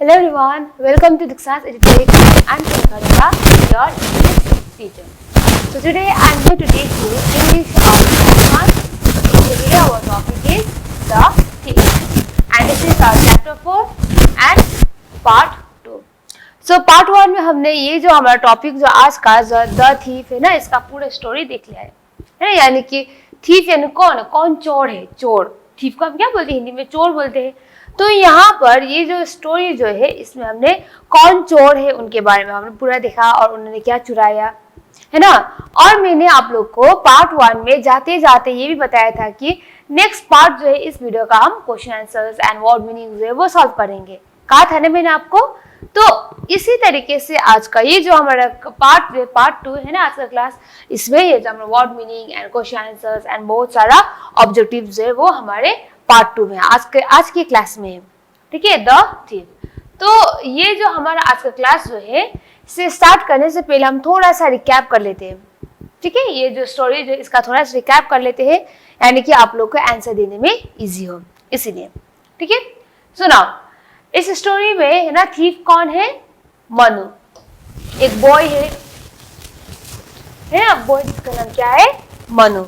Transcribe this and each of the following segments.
Hello everyone, welcome to Diksha's Editorial. I'm Shankarika, your English teacher. So today I'm going to teach you English of Class 1. So today our topic is the thief, and this is our chapter 4 and part 2. So part 1 में हमने ये जो हमारा topic जो आज का the thief है ना, इसका पूरा स्टोरी देख लिया है ना, यानी कि थीफ यानी कौन चोर है, चोर। थीफ को हम क्या बोलते हैं, हिंदी में चोर बोलते हैं। तो यहाँ पर ये जो स्टोरी जो है इसमें हमने कौन चोर है उनके बारे में हमने पूरा देखा और उन्होंने क्या चुराया है ना। और मैंने आप लोग को पार्ट 1 में जाते जाते ये भी बताया था कि नेक्स्ट पार्ट जो है इस वीडियो का हम question answers and word meaning जो है वो सॉल्व करेंगे, कहा था ना मैंने आपको। तो इसी तरीके से आज का ये जो हमारा पार्ट 2 है ना आज का क्लास, इसमें ये जो हमारा word meaning and question answers and बहुत सारा ऑब्जेक्टिव जो है वो हमारे पार्ट 2 में आज की क्लास में है, ठीक है, द थीफ। तो ये जो हमारा आज का क्लास जो है इसे स्टार्ट करने से पहले हम थोड़ा सा रिकैप कर लेते हैं, ठीक है। ये जो स्टोरी जो इसका थोड़ा सा रिकैप कर लेते हैं, यानी कि आप लोग को आंसर देने में इजी हो, इसीलिए, ठीक है। सुनो, इस स्टोरी में है ना थीफ कौन है, मनु, एक बॉय है ना, बॉय जिसका नाम क्या है, मनु।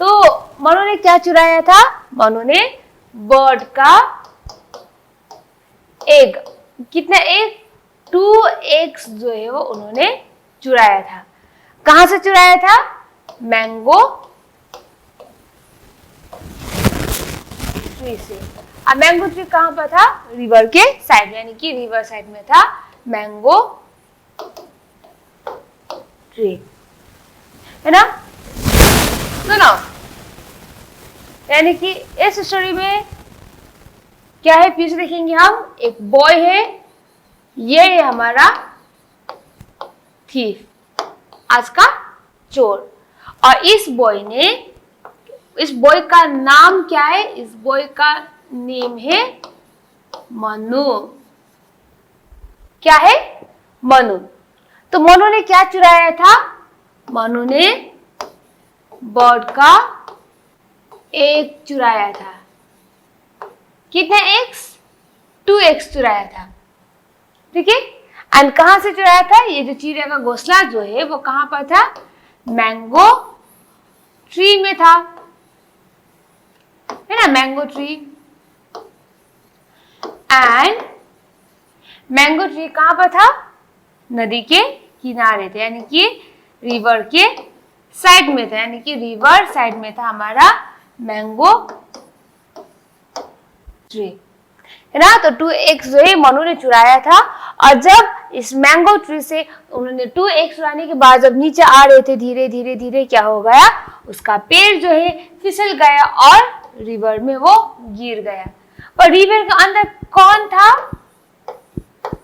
तो मनु ने क्या चुराया था, मनु ने बर्ड का एग, कितना एग, 2 एग्स जो है वो उन्होंने चुराया था। कहां से चुराया था, मैंगो ट्री से। अब मैंगो ट्री कहां पर था, रिवर के साइड, यानी कि रिवर साइड में था मैंगो ट्री, है ना। सुनो, यानी कि इस स्टोरी में क्या है, पीछे देखेंगे हम, एक बॉय है, ये है हमारा थीफ, आज का चोर। और इस बॉय का नाम क्या है, इस बॉय का नेम है मनु। क्या है, मनु। तो मनु ने क्या चुराया था, मनु ने बर्ड का एग चुराया था। कितने एग्स, 2 एग्स चुराया था, ठीक है। एंड कहां से चुराया था, ये जो चिड़िया का घोंसला जो है वो कहां पर था, मैंगो ट्री में था, है ना, mango tree. And mango tree कहां पर था, नदी के किनारे थे, यानी कि रिवर के साइड में था, यानी कि रिवर साइड में था हमारा मैंगो ट्री, है ना। तो 2 एग्स जो है मनु ने चुराया था। और जब इस मैंगो ट्री से उन्होंने 2 एग्स चुराने के बाद जब नीचे आ रहे थे, धीरे धीरे धीरे क्या हो गया, उसका पेड़ जो है फिसल गया और रिवर में वो गिर गया। पर रिवर के अंदर कौन था,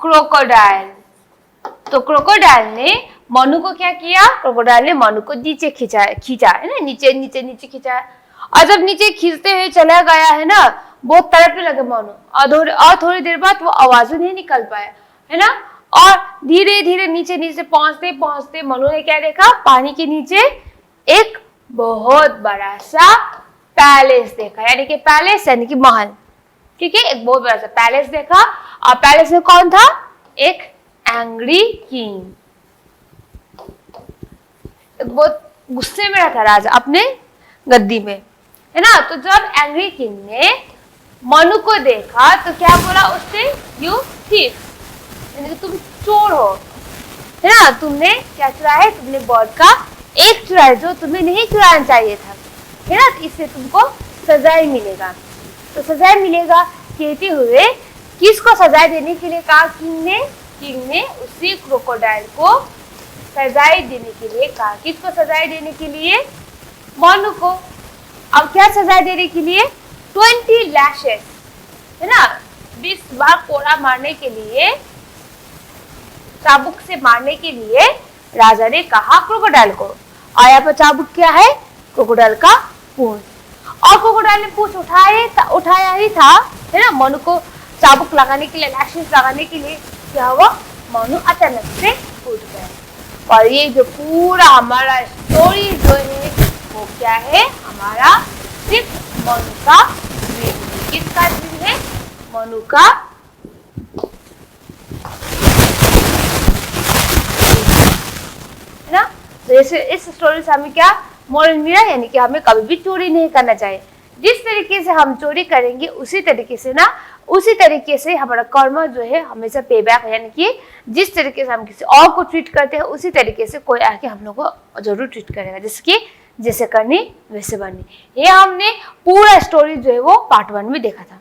क्रोकोडाइल। तो क्रोकोडाइल ने मनु को क्या किया, क्रोकोडाइल ने मनु को नीचे खींचा है ना, नीचे खींचा। और जब नीचे खींचते हुए चला गया है ना, बहुत तड़पने लगे मनु, और थोड़ी देर बाद वो आवाज नहीं निकल पाया, है ना। और धीरे धीरे नीचे पहुंचते पहुंचते मनु ने क्या देखा, पानी के नीचे एक बहुत बड़ा सा पैलेस देखा, यानी कि पैलेस यानी कि महल, ठीक है, एक बहुत बड़ा सा पैलेस देखा। और पैलेस में कौन था, एक एंग्री किंग, बहुत गुस्से में था राजा अपने गद्दी में, है ना। तो जब एंग्री किंग ने मनु को देखा तो क्या बोला उससे, यू थीफ, यानी कि तुम चोर हो, है ना, तुमने क्या चुराया, तुमने बर्ड का एक चुराया जो तुम्हें नहीं चुराना चाहिए था, है ना। तो इससे तुमको सजाए मिलेगा। तो सजाए मिलेगा कहते हुए किसको सजाए देने के लिए कहा, किंग ने उसी क्रोकोडाइल को सजाए देने के लिए कहा। किसको सजाए देने के लिए, मनु को। अब क्या सजाए देने के लिए, 20 लैशेस, है ना, 20 बार कोड़ा मारने के लिए, चाबुक से मारने के लिए राजा ने कहा क्रोकोडाइल को। और यहाँ पर चाबुक क्या है, क्रोकोडाइल का पूंछ। और क्रोकोडाइल ने पूंछ उठाया ही था, है ना, मनु को चाबुक लगाने के लिए, लैशेस लगाने के लिए, क्या हुआ, मनु अचानक से फूट गया। और ये जो पूरा हमारा स्टोरी जो है वो क्या है, हमारा सिर्फ मनु का ड्रीम है। किसका ड्रीम है, मनु का तो इस स्टोरी से हमें क्या मोरल मिला, यानी कि हमें कभी भी चोरी नहीं करना चाहिए। जिस तरीके से हम चोरी करेंगे उसी तरीके से हमारा कर्म जो है हमेशा पे बैक, यानी कि जिस तरीके से हम किसी और को ट्रीट करते हैं उसी तरीके से कोई आके हम लोग को जरूर ट्रीट करेगा, जैसे कि जैसे करनी वैसे बननी। ये हमने पूरा स्टोरी जो है वो पार्ट 1 में देखा था।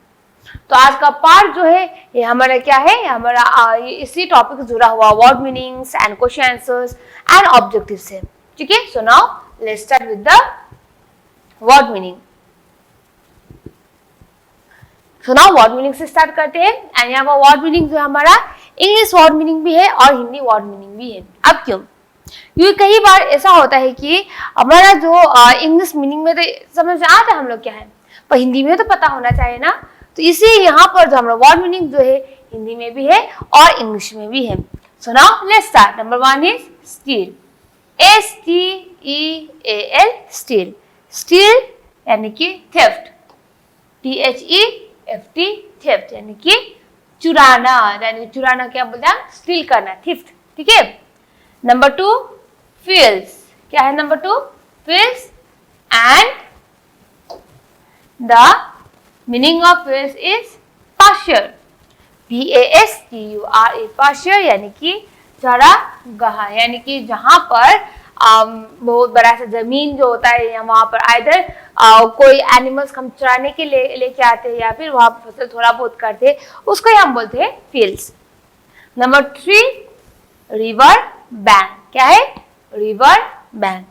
तो आज का पार्ट जो है ये हमारा क्या है, हमारा इसी टॉपिक से जुड़ा हुआ word meanings and question answers and objectives है। ठीक है, so now let's start with the word meaning. So now word meaning से स्टार्ट करते हैं। एंड यहाँ पर वर्ड मीनिंग जो हमारा इंग्लिश वर्ड मीनिंग भी है और हिंदी वर्ड मीनिंग भी है। अब क्यों? क्योंकि कई बार ऐसा होता है कि हमारा जो इंग्लिश मीनिंग में तो समझ आता है हम लोग क्या है, पर हिंदी में तो पता होना चाहिए ना। तो इसीलिए यहाँ पर जो हमारा वर्ड मीनिंग जो है हिंदी में भी है और इंग्लिश में भी है। So now let's start. Number 1 is steel, STEAL, steel. Steel यानी कि थेफ्ट, THEFT, थेफ्ट यानी कि चुराना, यानी चुराना क्या बोलते हैं, स्टील करना, थेफ्ट। ठीक है। नंबर 2 फील्स, क्या है number 2? Feels and the meaning of fields is partial, PASTURE, partial यानी कि चरागाह, यानी कि जहां पर बहुत बड़ा सा जमीन जो होता है या वहां पर आइदर कोई एनिमल्स हम चराने के लेके आते हैं या फिर वहां पर फसल थोड़ा बहुत करते हैं, उसको हम बोलते हैं फील्ड्स। नंबर 3 रिवर बैंक, क्या है? River bank,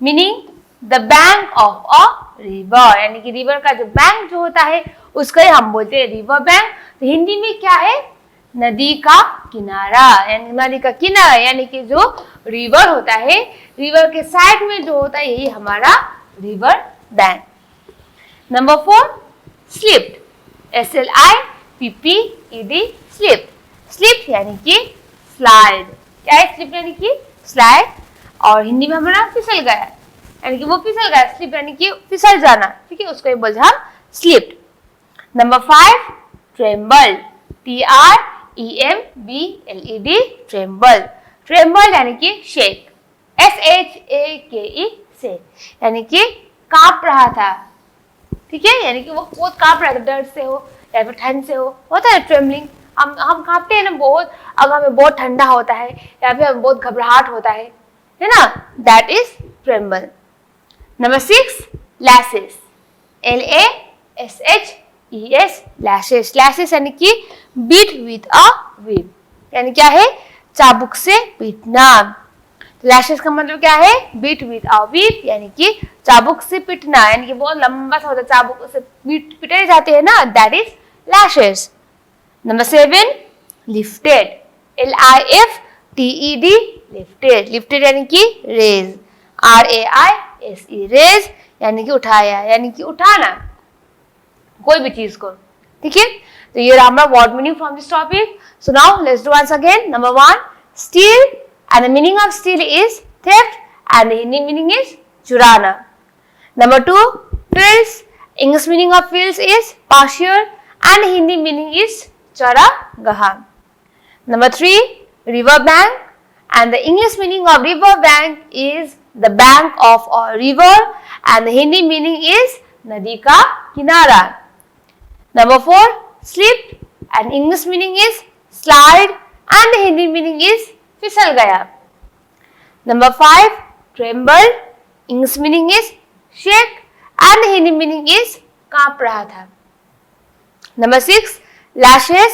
meaning the bank of a river, यानी कि रिवर का जो बैंक जो होता है उसको हम बोलते हैं रिवर बैंक। तो हिंदी में क्या है? नदी का किनारा, यानी नदी का किनारा, यानी कि जो रिवर होता है, रिवर के साइड में जो होता है यही हमारा river bank. Number 4 slipped, SLIPPED, slip. Slip यानी कि स्लाइड, क्या है? स्लिप यानी कि स्लाइड, और हिंदी में हमारा फिसल गया, यानी कि वो फिसल गया। स्लिप यानी कि फिसल जाना, ठीक है, उसको बोलते हैं slipped. Number 5 tremble, TREMBLED, tremble. Tremble यानी कि शेक, SHAKE, शेक, यानी कि कांप रहा था। ठीक है, यानी कि वो बहुत कांप रहा था, डर से हो या फिर ठंड से हो, होता है ट्रेम्बलिंग। हम कांपते हैं ना बहुत, अगर हमें बहुत ठंडा होता है या फिर हमें बहुत घबराहट होता है ना, that is tremble. Number 6 lashes, LASHES, lashes. Lashes यानी कि बीट विथ अ व्हिप, यानी क्या है? चाबुक से पीटना। लैशेस का मतलब क्या है? बीट विथ अ व्हिप, यानी कि चाबुक से पीटना, यानी कि बहुत लंबा सा होता है, चाबुक से पीटे जाते हैं ना, that is lashes. Number 7 lifted, LIFTED, lifted. Lifted यानी कि रेज, RAISE, रेज यानी कि उठाया, यानी कि उठाना कोई भी चीज को। ठीक है, तो ये रहा हमारा word meaning from this topic. So now let's do once again. Number 1 steal and the meaning of steal is theft and the Hindi meaning is चुराना। Number 2 fields, English meaning of fields is partial and Hindi meaning is चरागाह। Number 3 river bank, and the English meaning of river bank is the bank of a river and the Hindi meaning is nadi ka kinara. Number 4 slip, and English meaning is slide and the Hindi meaning is फिसल गया. Number 5 tremble, English meaning is shake and the Hindi meaning is कांप रहा था. Number 6 lashes,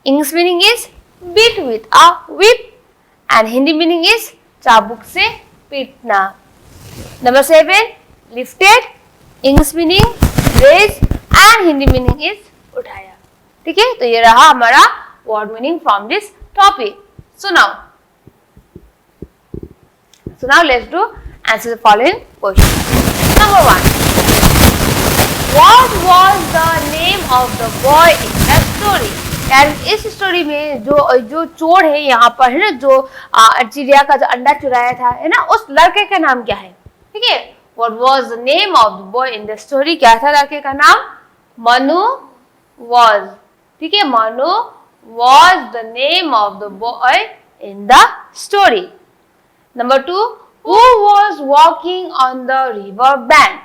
English meaning is beat with a whip and Hindi meaning is चाबुक से पीटना. Number 7 lifted, English meaning raise and Hindi meaning is उठाया. ठीक है, तो ये रहा हमारा word meaning from this topic. So now let's do answer the following questions. Number 1, what was the name of the boy in the story? यार इस story में जो चोर है यहाँ पर है ना, जो चिड़िया का जो अंडा चुराया था है ना, उस लड़के का नाम क्या है? ठीक है, what was the name of the boy in the story? क्या था लड़के का नाम? मनु was. ठीक है, Manu was the name of the boy in the story. Number 2, Who was walking on the river bank?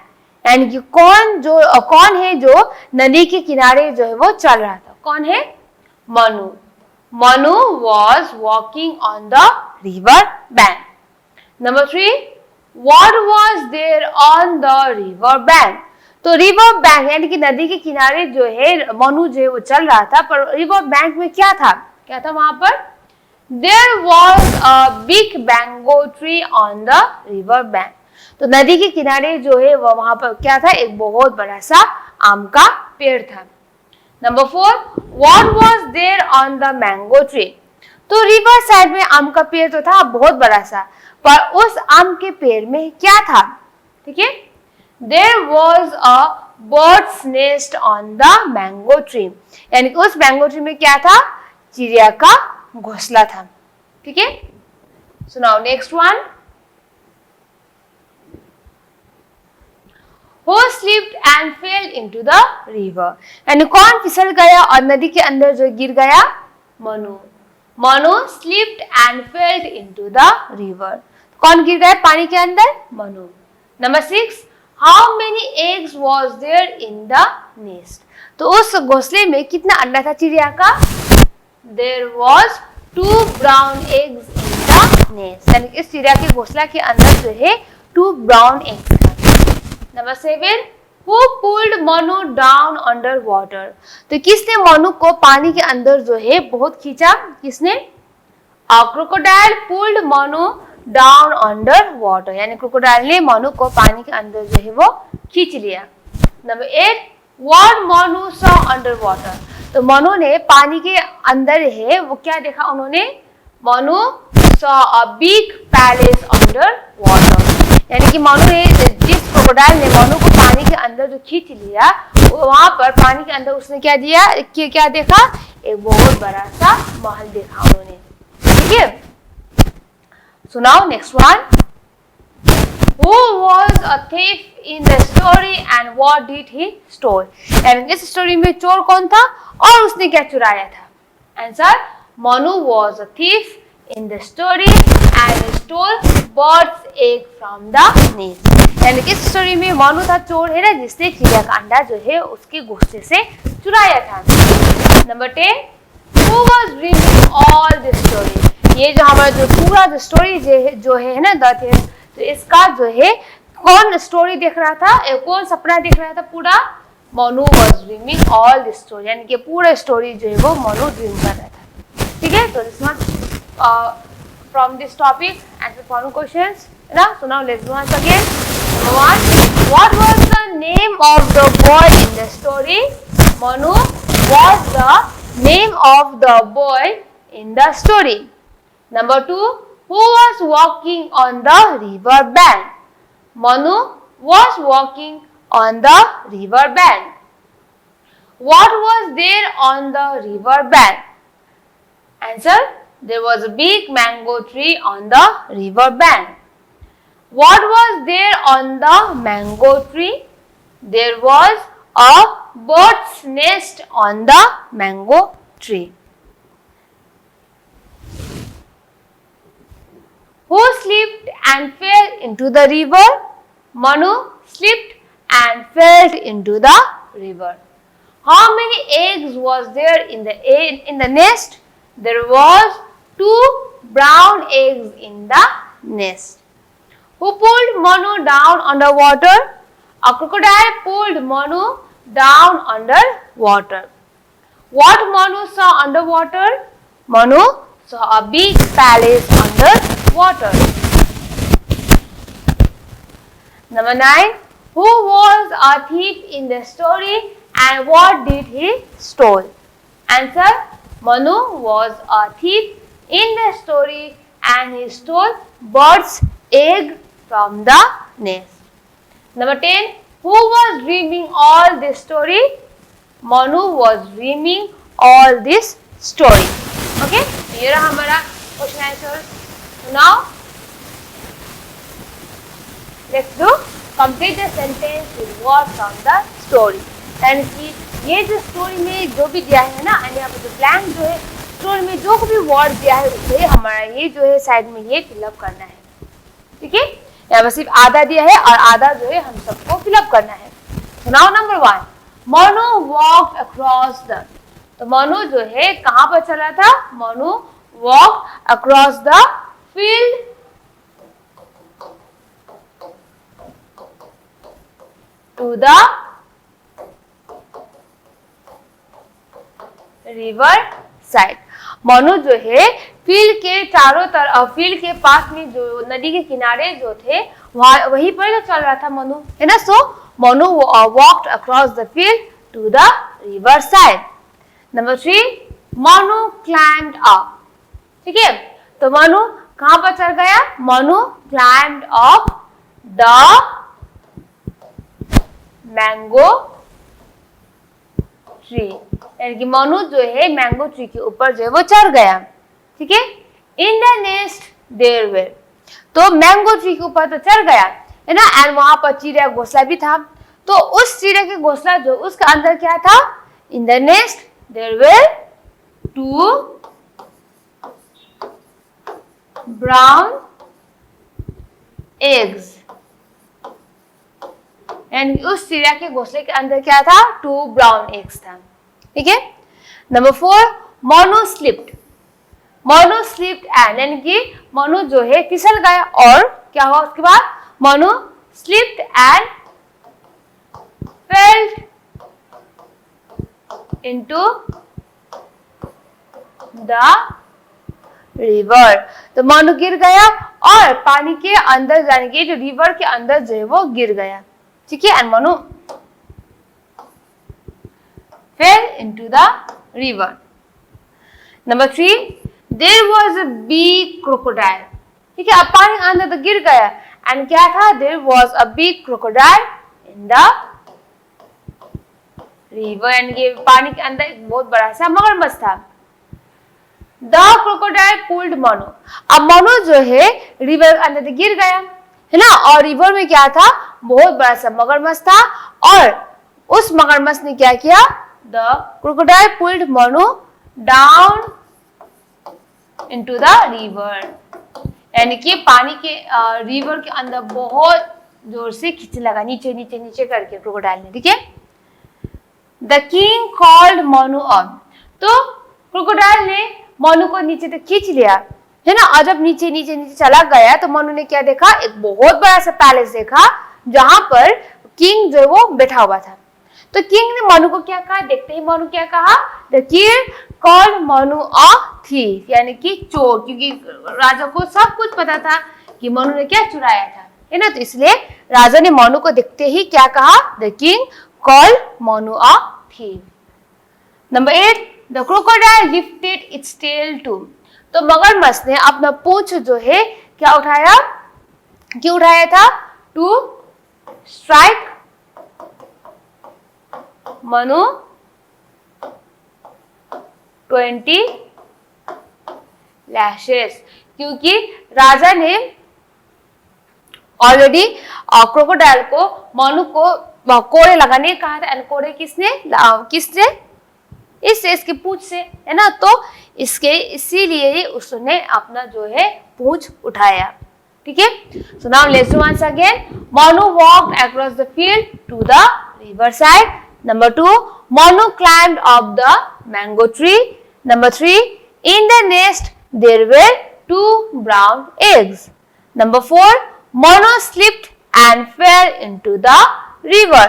यानी कि कौन है जो नदी के किनारे जो है वो चल रहा था? कौन है? Manu. Manu was walking on the river bank. Number 3, what was there on the river bank? तो रिवर बैंक यानी कि नदी के किनारे जो है मनु जो है वो चल रहा था, पर रिवर बैंक में क्या था? क्या था वहां पर? There was a big mango tree on the river bank. तो नदी के किनारे जो है वो वहां पर क्या था? एक बहुत बड़ा सा आम का पेड़ था. Number 4, what was there on the mango tree? तो रिवर साइड में आम का पेड़ तो था बहुत बड़ा सा, पर उस आम के पेड़ में क्या था? ठीक है, There was a bird's nest on the mango tree. यानी कि उस मैंगो ट्री में क्या था? चिड़िया का घोंसला था. ठीक है, so now next one. Who slipped and fell into the river? यानी कौन फिसल गया और नदी के अंदर जो गिर गया? Manu. Manu slipped and fell into the river. कौन गिर गया पानी के अंदर? Manu. Number 6, how many eggs was there in the nest? तो उस घोंसले में कितना अंडा था चिड़िया का? There was 2 brown eggs in the nest. यानी इस चिड़िया के घोंसला के अंदर जो है 2 brown eggs था. Number 7, who pulled Manu down under water? तो किसने मनु को पानी के अंदर जो है बहुत खींचा? किसने? A crocodile pulled Manu down under water. यानी क्रोकोडाइल ने मनु को पानी के अंदर जो है वो खींच लिया. Number 8, what Manu saw under water? तो मनु ने पानी के अंदर है वो क्या देखा उन्होंने? Manu saw a big palace under water. यानी कि मनु ने जिस क्रोकोडाइल ने मनु को पानी के अंदर जो खींच लिया वहां पर पानी के अंदर उसने क्या दिया? क्या देखा? एक बहुत बड़ा सा महल देखा उन्होंने. ठीक है, so now next one. Who was a thief in the story and what did he stole? यानी इस स्टोरी में चोर कौन था और उसने क्या चुराया था? Answer, Manu was a thief in the story and he stole bird's egg from the nest. यानी इस स्टोरी में मनु था चोर है ना, जिसने चिड़िया का अंडा जो है उसके घोंसले से चुराया था. Number 10, who was dreaming all this story? ये जो हमारा जो पूरा जो स्टोरी जो है ना द थिंग्स, तो इसका जो है कौन स्टोरी देख रहा था? कौन सपना देख रहा था पूरा? Manu was dreaming all this story. यानी कि पूरा स्टोरी जो है वो मनु ड्रीम कर रहा था. ठीक है, तो this one from this topic answer following questions. Now, so now let's do once again. Number 1, what was the name of the boy in the story? Manu was the name of the boy in the story. Number 2, who was walking on the river bank? Manu was walking on the river bank. What was there on the river bank? Answer, there was a big mango tree on the river bank. What was there on the mango tree? There was a bird's nest on the mango tree. Who slipped and fell into the river? Manu slipped and fell into the river. How many eggs was there in the nest? There was 2 brown eggs in the nest. Who pulled Manu down underwater? A crocodile pulled Manu down underwater. What Manu saw underwater? Manu saw a big palace underwater. Number 9. Who was a thief in the story and what did he stole? Answer, Manu was a thief in the story and he stole bird's egg from the nest. Number 10. Who was dreaming all this story? Manu was dreaming all this story. Okay, here are हमारा question answer. So now let's do complete the sentence with words from the story. यानी कि ये जो story में जो भी दिया है ना, यानी यहाँ पर जो ब्लैंक जो है स्टोरी में जो भी वर्ड दिया है उसे हमारा ये जो है साइड में ये फिलअप करना है. ठीक है, यहाँ पर सिर्फ आधा दिया है और आधा जो है हम सबको फिलअप करना है। तो now number 1, Manu walk across the, तो मनु जो है कहाँ पर चला था, Manu walk across the field to the river side. Manu जो है फील्ड के चारों तरफ, फील्ड के पास में जो नदी के किनारे जो थे वहीं पर चल रहा था मनु, है ना। सो Manu walked across the field to the river side. Number 3, Manu climbed up, ठीक है, तो मनु कहां पर चढ़ गया, Manu climbed up the mango tree, यानी कि मनु जो है मैंगो ट्री के ऊपर जो है वो चढ़ गया, ठीक है। In the nest there were, तो मैंगो ट्री के ऊपर तो चढ़ गया, है ना, एंड वहां पर चिड़िया घोंसला भी था। तो उस चिड़िया के घोंसला जो उसके अंदर क्या था, in the nest there were 2 brown eggs, and उस चिड़िया के घोंसले के अंदर क्या था, 2 ब्राउन एग्स था, ठीक है। Number 4, Manu slipped, Manu slipped and, यानी कि मनु जो है फिसल गया, और क्या हुआ उसके बाद, Manu slipped and felt into the river, तो मनु गिर गया और पानी के अंदर जाने के, जो रिवर के अंदर जो है वो गिर गया, ठीक है, and Manu fell into the river. Number 3, there was a big crocodile, ठीक है, अब पानी के अंदर तो गिर गया, एंड क्या था, there was a big crocodile in the river, यानी कि पानी के अंदर एक बहुत बड़ा सा मगरमच्छ था। The crocodile pulled मनु, अब मनु जो है रिवर के अंदर तो गिर गया, है ना, और रिवर में क्या था, बहुत बड़ा सा मगरमच्छ था, और उस मगरमच्छ ने क्या किया, the crocodile pulled Manu down into the river, यानी कि पानी के रिवर के अंदर बहुत जोर से खींचने लगा, नीचे नीचे नीचे करके क्रोकोडाइल ने, ठीक है। The king called Manu on, तो क्रोकोडाइल ने मनु को नीचे तक खींच लिया, है ना, और जब नीचे नीचे नीचे चला गया तो मनु ने क्या देखा, एक बहुत बड़ा सा पैलेस देखा, जहां पर किंग जो वो बैठा हुआ था। तो किंग ने मनु को क्या कहा, देखते ही मनु क्या कहा, the king called Manu a thief, यानी कि चोर, क्योंकि राजा को सब कुछ पता था कि मनु ने क्या चुराया था, है ना, तो इसलिए राजा ने मनु को देखते ही क्या कहा, the king called Manu a thief. Number 8, the crocodile lifted its tail to, तो मगरमच्छ ने अपना पूंछ जो है क्या उठाया, क्यों उठाया था, टू स्ट्राइक मनु 20 लैशेस, क्योंकि राजा ने ऑलरेडी क्रोकोडाइल को मनु को कोड़े लगाने कहा था, कोड़े किसने इसके पूंछ से, है ना, तो इसके इसीलिए ही उसने अपना जो है पूंछ उठाया, ठीक है। So now let's do once again, Manu walked across the field to the river side. Number 2, Manu climbed up the mango tree. Number 3, in the nest there were 2 brown eggs. Number 4, Manu slipped and fell into the river.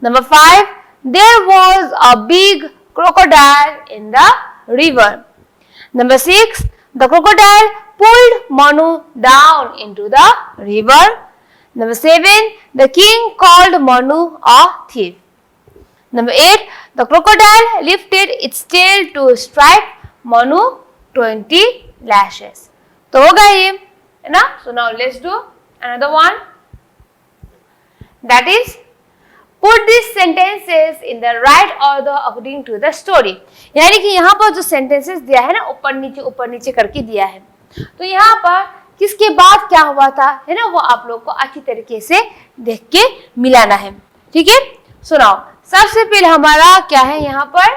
Number 5, there was a big crocodile in the river. Number 6, the crocodile pulled Manu down into the river. Number 7, the king called Manu a thief. Number 8, the crocodile lifted its tail to strike Manu 20 lashes. तो हो गया ये, है ना। So now let's do another one. That is, put these sentences in the right order according to the story. यानी कि यहाँ पर जो sentences दिया है ना, ऊपर नीचे करके दिया है, तो यहाँ पर किसके बाद क्या हुआ था, है ना, वो आप लोग को अच्छी तरीके से देख के मिलाना है, ठीक है। सुनाओ, सबसे पहले हमारा क्या है, यहाँ पर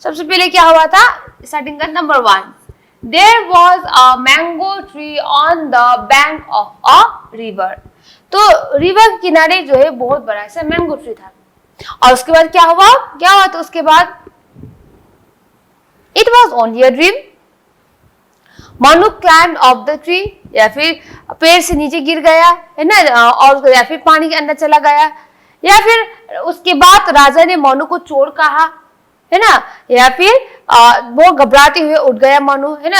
सबसे पहले क्या हुआ था, स्टार्टिंग का number 1, there was a mango tree on the bank of a river. तो रिवर के किनारे जो है बहुत बड़ा सा मैंगो ट्री था। और उसके बाद क्या हुआ तो उसके बाद it was only a dream. Manu climbed of the tree, या फिर पेड़ से नीचे गिर गया है ना, और या फिर पानी के अंदर चला गया, या फिर उसके बाद राजा ने मनु को चोर कहा है ना, या फिर वो घबराते हुए उठ गया मनु है ना,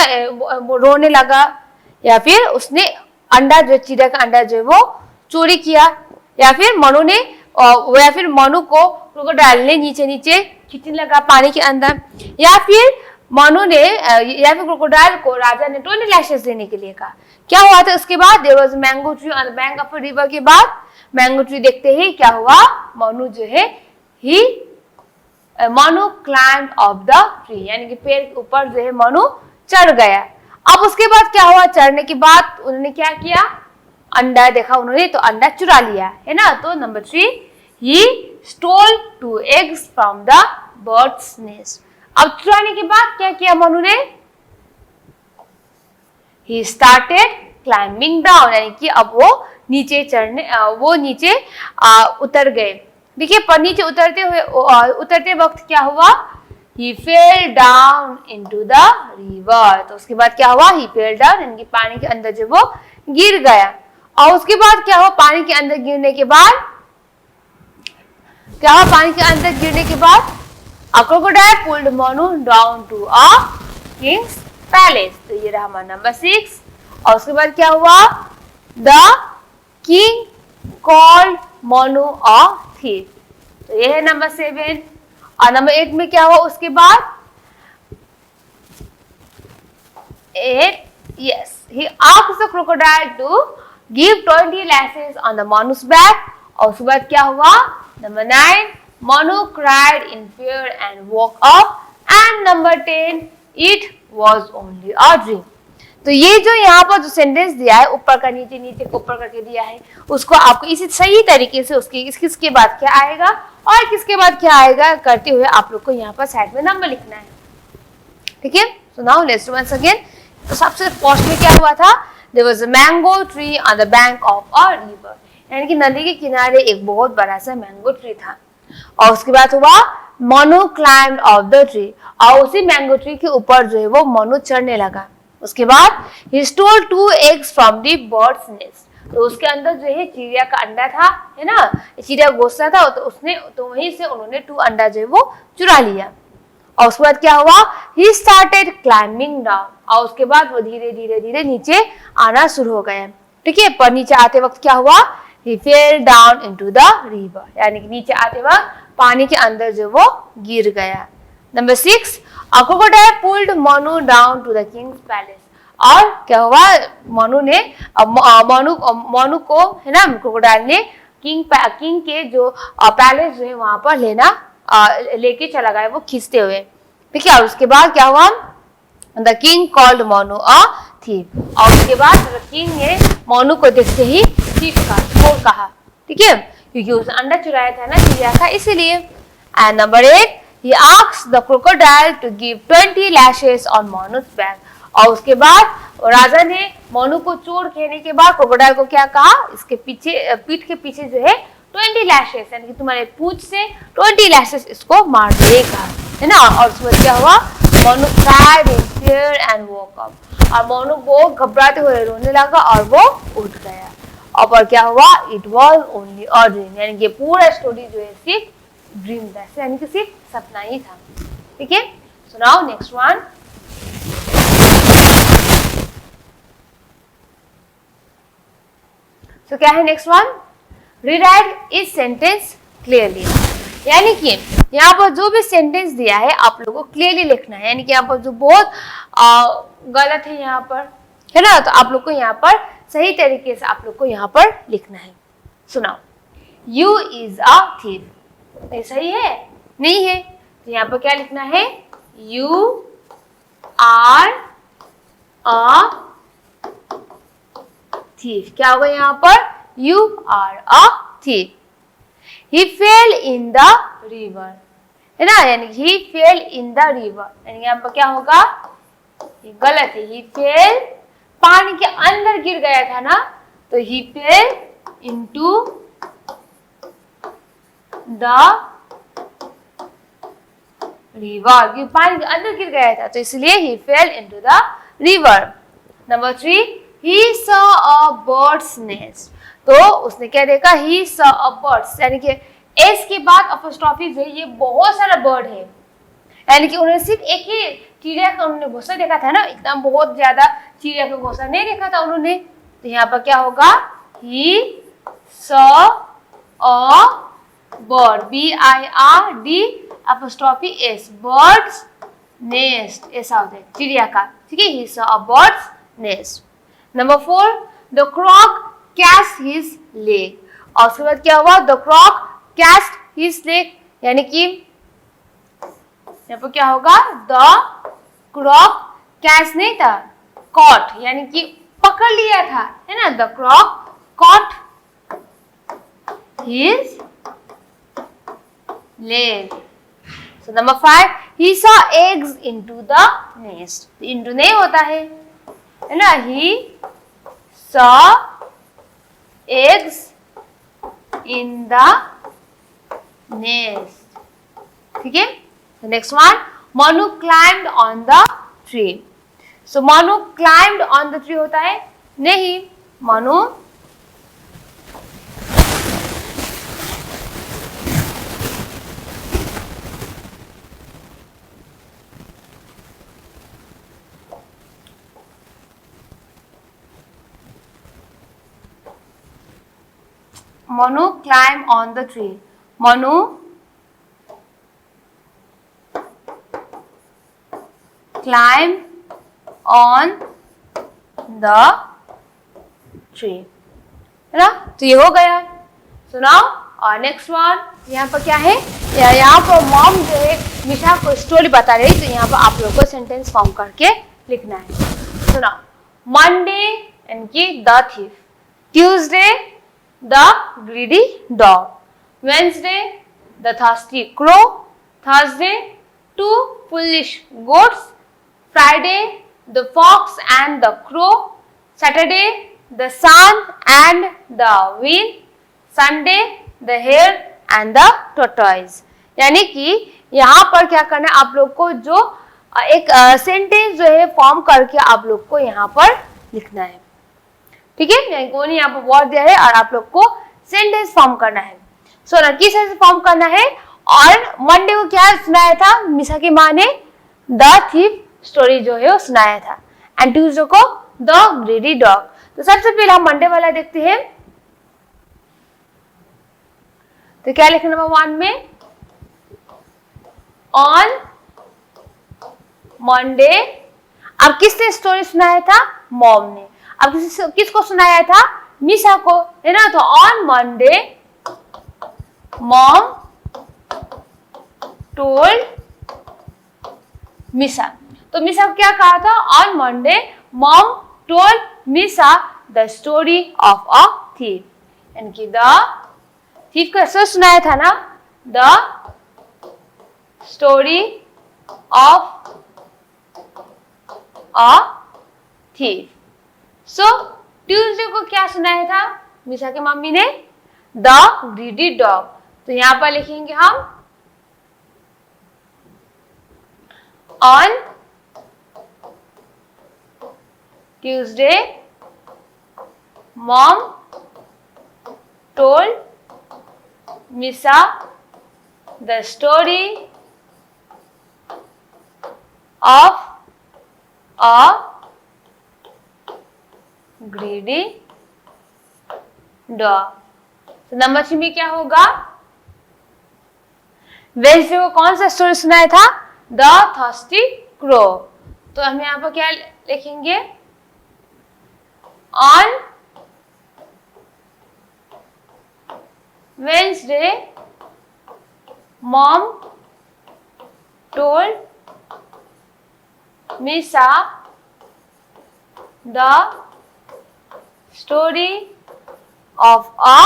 वो रोने लगा, या फिर उसने अंडा जो चिड़िया का अंडा जो है वो चोरी किया, या फिर मनु को क्रोकोडाइल ने नीचे नीचे खींचने लगा पानी के अंदर, या फिर मनु ने या फिर क्रोकोडाइल को राजा ने 20 लैशेस देने के लिए कहा। क्या हुआ था उसके बाद? There was a mango tree on the bank of a river. के बाद मैंगो ट्री देखते ही क्या हुआ, मनु जो है Manu climbed of the tree, यानी कि पेड़ के ऊपर जो है मनु चढ़ गया। अब उसके बाद क्या हुआ, चढ़ने के बाद उन्होंने क्या किया, अंडा देखा उन्होंने तो अंडा चुरा लिया है ना। तो number 3, he stole 2 eggs from the birds nest. अब चुराने के बाद क्या किया मनु ने, ही स्टार्टेड क्लाइंबिंग डाउन, यानी कि अब वो नीचे उतर गए। देखिए पर नीचे उतरते वक्त क्या हुआ, he fell down into the river। तो उसके बाद क्या हुआ, he fell down, यानी कि पानी के अंदर जो वो गिर गया। और उसके बाद क्या हुआ, पानी के अंदर गिरने के बाद crocodile pulled Manu down to a king's palace। तो ये रहा हमारा नंबर 6। और उसके बाद क्या हुआ, the king called Manu a thief। तो ये है नंबर 7। और नंबर 8 में क्या हुआ उसके बाद, 8, yes, he asked the crocodile to give 20 lashes on the Manu's back। और उसके बाद क्या हुआ, number 9, Manu cried in fear and woke up। and number 10, it was only a dream। तो ये जो यहाँ पर जो सेंटेंस दिया है, ऊपर का नीचे, नीचे को ऊपर करके दिया है, उसको आपको इसी सही तरीके से किसके बाद क्या आएगा और किसके बाद क्या आएगा करते हुए आप लोग को यहाँ पर साइड में नंबर लिखना है। ठीक है, so now let's once again. तो सबसे फर्स्ट में क्या हुआ था, there was a mango tree on the bank of a river, यानी कि नदी के किनारे एक बहुत बड़ा सा मैंगो ट्री था। और उसके बाद हुआ Manu climbed of the tree, और उसी मैंगो ट्री के ऊपर जो है वो मनु चढ़ने लगा। उसके बाद he stole 2 eggs from the bird's nest। तो उसके अंदर जो है चिड़िया का अंडा था है ना, चिड़िया घोंसला था, तो वहीं से उन्होंने 2 अंडा जो है वो चुरा लिया। और उसके बाद क्या हुआ, he started climbing down। और उसके बाद वो धीरे धीरे नीचे आना शुरू हो गया। ठीक है, पर नीचे आते वक्त क्या हुआ, he fell down into the river, यानी कि नीचे आते वक्त पानी के अंदर जो वो गिर गया। Number 6, a crocodile pulled Manu down to the king's palace। और क्या हुआ, मनु को है ना, क्रोकोडाइल ने किंग के जो पैलेस जो है वहां पर लेके चला गया वो खींचते हुए। ठीक है, और उसके बाद क्या हुआ, the king called Manu a thief. और उसके बाद किंग ने मनु को देखते ही थीफ का चोर कहा। ठीक है, क्योंकि उसने अंडा चुराया था ना चिड़िया का, इसीलिए। And number 8, he asked the crocodile to give 20 lashes on Manu's back। और उसके बाद राजा ने मनु को चोर कहने के बाद क्रोकोडाइल को क्या कहा, इसके पीछे पीठ के पीछे जो है 20 लैशेस, यानी कि तुम्हारे पूंछ से 20 लैशेस इसको मार देगा, है ना। और उसमें क्या हुआ, Manu cried in fear and woke up। और मनु वो घबराते हुए रोने लगा और वो उठ गया। और पर क्या हुआ, it was only a dream, यानी कि पूरा स्टोरी जो है सिर्फ ड्रीम था, यानी कि सिर्फ सपना ही था। ठीक है, सो नाउ नेक्स्ट वन। तो क्या है नेक्स्ट वन, रीराइट इस सेंटेंस क्लियरली, यानी कि यहाँ पर जो भी सेंटेंस दिया है आप लोगों को क्लियरली लिखना है, यानी कि यहाँ पर जो बहुत गलत है यहाँ पर है ना, तो आप लोग को यहाँ पर सही तरीके से आप लोग को यहाँ पर लिखना है। सुनाओ, यू इज अ थीफ, ये सही है नहीं है, तो यहाँ पर क्या लिखना है, यू आर अ थीफ। क्या होगा यहाँ पर, you are a thief. He fell in the river, है ना, यानी he fell in the river, यानी यहाँ पर क्या होगा, ये गलत है। ही फेल, पानी के अंदर गिर गया था ना, तो he fell into the river, क्योंकि पानी के अंदर गिर गया था तो इसलिए he fell into the river. Number 3, he saw a bird's nest, तो उसने क्या देखा, he saw a birds, यानी कि एस के बाद अपॉस्ट्रोफी है, ये बहुत सारा बर्ड है, यानी कि उन्होंने सिर्फ एक ही चिड़िया का उन्होंने घोंसला देखा था ना, एकदम बहुत ज्यादा चिड़िया का घोंसला नहीं देखा था उन्होंने। तो यहाँ पर क्या होगा, he saw a bird, BIRD apostrophe S, birds nest, ऐसा होता है चिड़िया का, ठीक है। he saw a bird's nest। Number 4, the croc cast his leg, और उसके बाद क्या हुआ, the croc cast his leg, यानी कि यहाँ पर क्या होगा, the croc cast नहीं था, caught, यानी कि पकड़ लिया था, है ना, the croc caught his leg। So number 5, he saw eggs into the nest, into नहीं होता है ना, he saw eggs in the nest, ठीक है। Next one, Manu climbed on the tree, so Manu climbed on the tree होता है नहीं, Manu climbed on the tree, Manu climbed on the tree, है ना, तो ये हो गया। सुनाओ, और नेक्स्ट वन, यहाँ पर क्या है, यहाँ पर मॉम जो है मिशा को स्टोरी बता रही, तो यहाँ पर आप लोग को सेंटेंस फॉर्म करके लिखना है। सुनाओ, मंडे यानी कि the thief, Tuesday the greedy dog, Wednesday the thirsty crow, Thursday 2 foolish goats, Friday the fox and the crow, Saturday the sun and the wind, Sunday the hare and the tortoise। यानी कि यहाँ पर क्या करना है, आप लोग को जो एक सेंटेंस जो है फॉर्म करके आप लोग को यहाँ पर लिखना है, ठीक है। कौन यहाँ पर वर्ड दिया है और आप लोग को सेंटेंस फॉर्म करना है। सो ना किस तरह से फॉर्म करना है, और मंडे को क्या सुनाया था मिशा की माँ ने, द थीफ स्टोरी जो है वो सुनाया था, एंड ट्यूसडे को द ग्रीडी डॉग। तो सबसे पहले हम मंडे वाला देखते हैं, तो क्या लिखना नंबर 1 में, ऑन मंडे, अब किसने स्टोरी सुनाया था, मॉम ने। अब किसको सुनाया था, मिशा को, है ना, तो on Monday mom told Misha, तो मिशा को क्या कहा था, on Monday mom told Misha the story of a thief, यानी कि द थीफ का स्टोरी सुनाया था ना, the story of a thief. So Tuesday को क्या सुनाया था मिशा की मम्मी ने, द ग्रीडी डॉग, तो यहां पर लिखेंगे हम on Tuesday mom told Misha the story of a greedy dog. तो नंबर 3 में क्या होगा, वेडनेसडे को कौन सा स्टोरी सुनाया था, द थर्स्टी क्रो, तो हम यहाँ पर क्या लिखेंगे, on Wednesday mom told Misha the story of a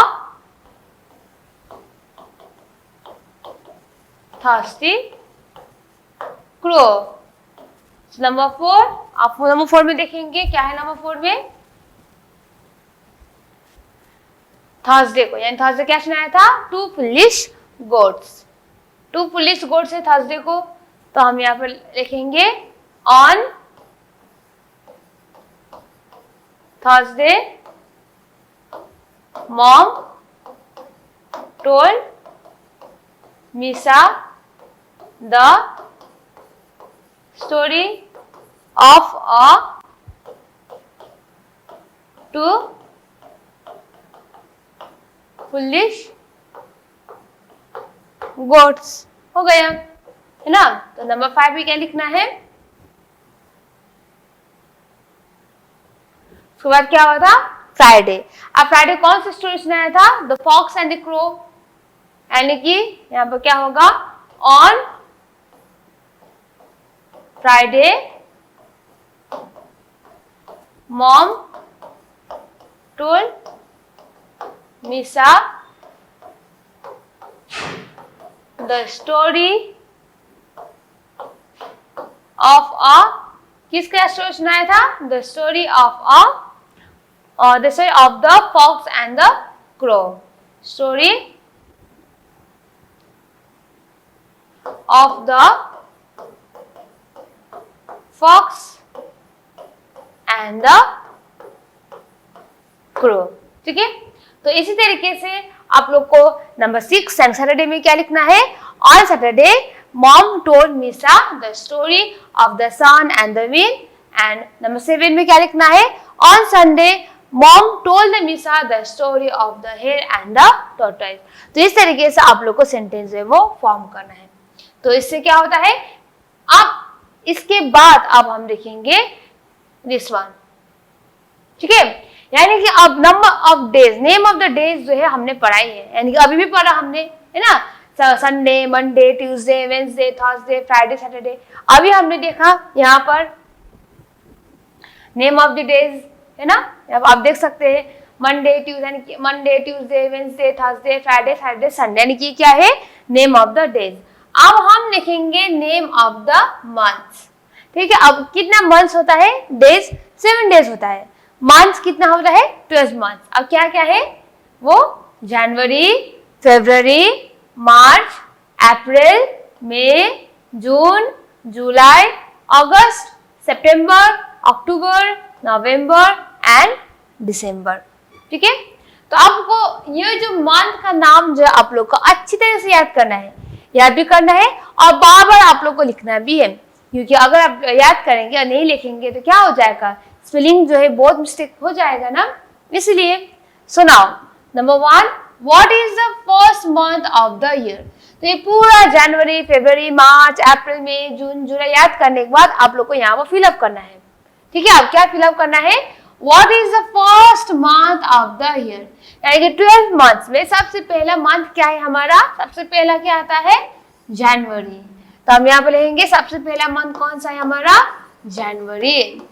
thirsty crow। Number 4, आप नंबर 4 में देखेंगे क्या है नंबर 4 में, थर्सडे को, यानी थर्सडे क्या सुनाया था, 2 foolish goats, 2 foolish goats है थर्सडे को, तो हम यहाँ पर लिखेंगे on Thursday mom told Misa the story of a 2 foolish goats। हो गया है ना। तो नंबर 5 में क्या लिखना है, उसके बाद क्या हुआ था, फ्राइडे। अब फ्राइडे कौन सी स्टोरी सुनाया था, the fox and the crow, यानी कि यहाँ पर क्या होगा, on Friday mom told Misha the story of a, किसका स्टोरी सुनाया था, the story of a, the story of the fox and the crow, story of the fox and the crow। ठीक है, तो इसी तरीके से आप लोग को नंबर 6 एंड सैटरडे में क्या लिखना है, on Saturday mom told Misha the story of the sun and the wind, and number 7 में क्या लिखना है, on Sunday mom told Misha the story of the hare and the tortoise. तो इस तरीके से आप लोग को सेंटेंस है वो फॉर्म करना है। तो इससे क्या होता है, अब इसके बाद अब हम देखेंगे दिस वन, ठीक है, यानी कि अब number of days, name of the days जो है हमने पढ़ाई है, यानी कि अभी भी पढ़ा हमने, है ना, Sunday, Monday, Tuesday, Wednesday, Thursday, Friday, Saturday. अभी हमने देखा यहाँ पर नेम ऑफ द डेज, है ना, आप देख सकते हैं Monday, Tuesday, Wednesday, Thursday, Friday, Saturday, Sunday, यानी कि क्या है, नेम ऑफ द डेज। अब हम लिखेंगे नेम ऑफ द मंथ्स। ठीक है, अब कितना मंथ्स होता है, डेज 7 डेज होता है, मंथ्स कितना होता है, 12 मंथ्स। अब क्या क्या है वो, जनवरी, फरवरी, मार्च, अप्रैल, मई, जून, जुलाई, अगस्त, सितंबर, अक्टूबर, नवंबर एंड दिसंबर। ठीक है, तो आपको ये जो मंथ का नाम जो है आप लोग को अच्छी तरह से याद करना है, याद भी करना है और बार बार आप लोग को लिखना भी है, क्योंकि अगर आप याद करेंगे और नहीं लिखेंगे तो क्या हो जाएगा, स्पेलिंग जो है बहुत मिस्टेक हो जाएगा ना। इसलिए सुनाओ, number 1, what is the first month of the year. तो ये पूरा जनवरी, फरवरी, मार्च, अप्रैल, मई, जून, जुलाई याद करने के बाद आप लोग को यहाँ पर फिलअप करना है। ठीक है, अब क्या फिलअप करना है, what is the first month of the year, यानी कि 12 मंथ्स में सबसे पहला मंथ क्या है हमारा, सबसे पहला क्या आता है, जनवरी। तो हम यहाँ पे लिखेंगे सबसे पहला मंथ कौन सा है हमारा, जनवरी।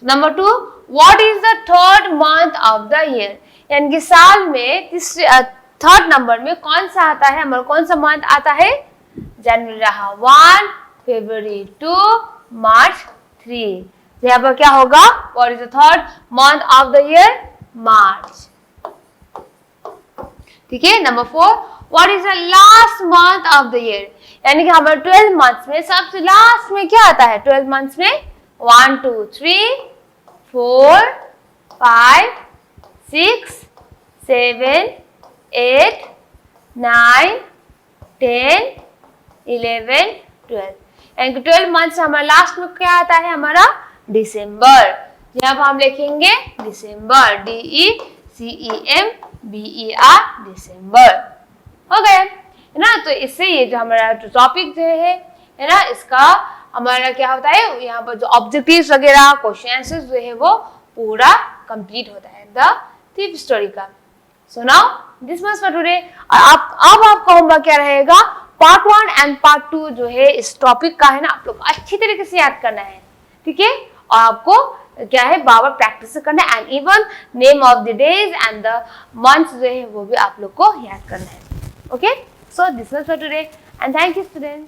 Number 2, what is the third month of the year, यानी कि साल में थर्ड नंबर में कौन सा आता है हमारा, कौन सा मंथ आता है, जनवरी रहा, 1, फरवरी 2, मार्च 3। तो यहाँ पर क्या होगा, what is the third month of the year, March. ठीक है, number 4, what is the last month of the year, यानी कि हमारे 12 मंथ्स में सबसे लास्ट में क्या आता है, 12 मंथ्स में 1, 2, 3, 4, 5, 6, 7, 8, 9, 10, 11, 12, यानी कि 12 मंथ से हमारा लास्ट में क्या आता है हमारा, दिसंबर। यहाँ पर हम लिखेंगे दिसंबर, DECEMBER, दिसंबर। हो गए है ना। तो इससे ये जो हमारा टॉपिक जो है ना, इसका हमारा क्या होता है, यहाँ पर जो ऑब्जेक्टिव्स वगैरह, क्वेश्चन आंसर्स जो है वो पूरा कंप्लीट होता है द थीफ स्टोरी का। So now this much for today. और अब आपका होमवर्क क्या रहेगा, पार्ट 1 एंड पार्ट 2 जो है इस टॉपिक का है ना, आप लोग अच्छी तरीके से याद करना है। ठीक है, और आपको क्या है बार-बार प्रैक्टिस करना है, and even name of the days and the months जो है वो भी आप लोग को याद करना है। Okay, so this was for today and thank you students.